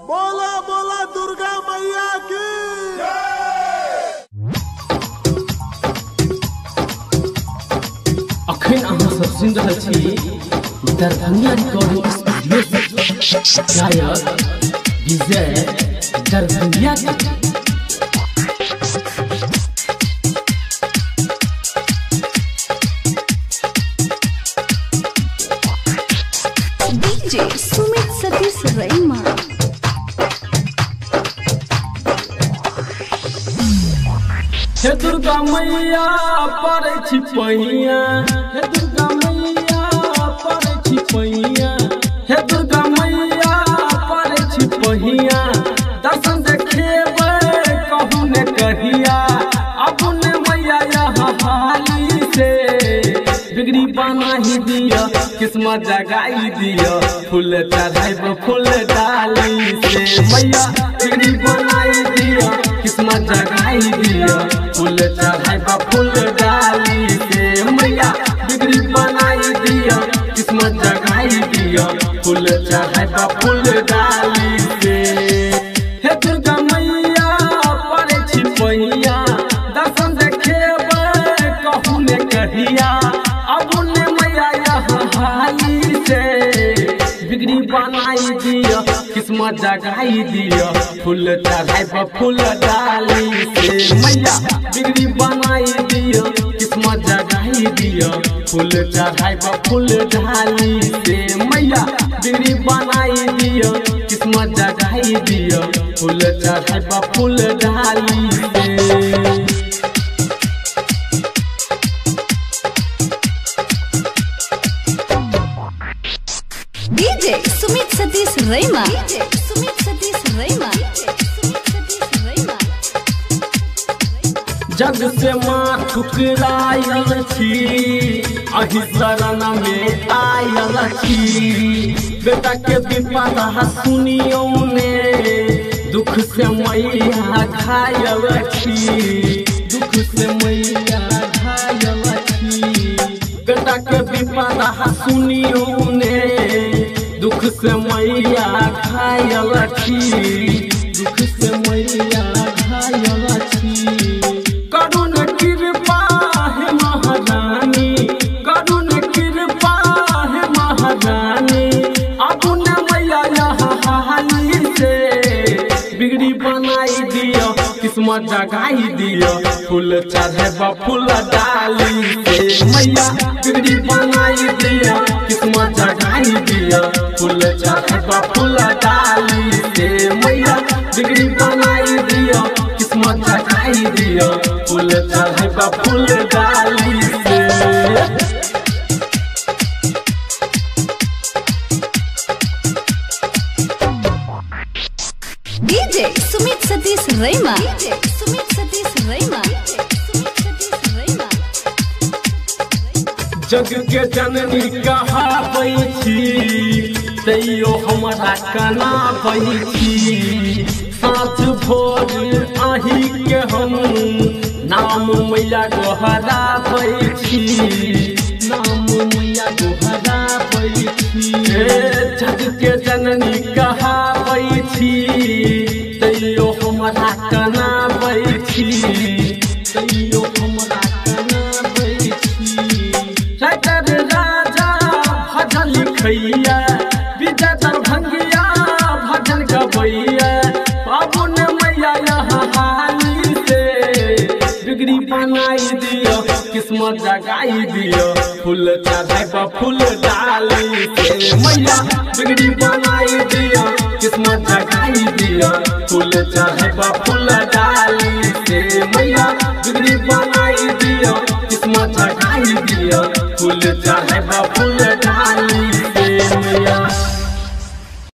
बोला बोला दुर्गा मैया की अखन अहाँ सब सुन रहल छी दरभंगा रिकॉर्डिंग स्टूडियो गायक विजय दरभंगा डीजे सुमित सतीश रैमा। हे दुर्गा मैया पड़ै छी पहिया, हे दुर्गा मैया पड़ै छी पहिया, हे दुर्गा मैया पड़ै छी पहिया। दर्शन देखेबै कहूँ ने कहिया, अब ने मैया यहाँ हाली से बिगड़ी बना ही दिया, किस्मत जगाई दिया। फूल चढ़ाई फूल डाली से मैया बिगड़ी बनाई दिया, किस्मत जगाई दिया। फूल चढ़ाई फूल डाली से मैया बिगड़ी बनाई दिया, किस्मत जगाई दिया। फूल चढ़ाई फूल डाली से हे दुर्गा मैया पड़ै छी पहिया, दर्शन देखेबै कहूँ ने कहिया। अब ने मैया यहाँ हाली से बिगड़ी बनाई दिया, किस्मत जगाई दिया। फूल चढ़ाई फूल डाली से मैया बिगड़ी बनाई दिया, किस्मत जगाई दिया। फूल चढ़ाई फूल डाली से मैया बिगड़ी बनाई दिया, किस्मत जगाई दिया। फूल चढ़ाई फूल डाली से डीजे सुमित सतीश रैमा। सुमित सतीश रैमा। जग से माँ ठुकरायल छी, अहि शरण में आयल छी। बेटा के विपदा सुनियो ने, दुख से मैया घायल छी, दुख से मैया घायल छी। बेटा के विपदा सुनियो ने, दुख से मैया घायल छी, दुख से मैया घायल छी। करुण कृपा है महारानी, करुण कृपा है महारानी। अब ने मैया यहाँ हाली से बिगड़ी बनाई दिया, किस्मत जगाई दिया। फूल चढ़ाई फूल डाली से मैया बिगड़ी बनाई दिया, किस्मत जगाई दिया। फूल चढ़ाई फूल डाली से मैया बिगड़ी बनाई दिया, किस्मत जगाई दिया। फूल चढ़ाई फूल डाली से डीजे सुमित सतीश रैमा। सुमित सतीश रैमा। जग के जननी कहाबै छी, तैयो हमरा कनाबै छी। साँझ भोर आही के हम नाम मैया गोहराबै छी, नाम मैया गोहराबै छी। जग के जननी कहाबै छी, तैयो हमरा कनाबै छी, तैयो हमरा कनाबै छी। राजा भजन लिखैया, विजय दरभंगिया भजन गबैया। अब ने मैया यहाँ हाली से बिगड़ी बनाई दिया, किस्मत जगाई दिया। फूल चढ़ाई फूल डाली से मैया बिगड़ी बनाई दिया, किस्मत जगाई दिया। फूल चढ़ाई फूल डाली से मैया बिगड़ी बनाई दिया, किस्मत जगाई दिया। फूल चढ़ाई फूल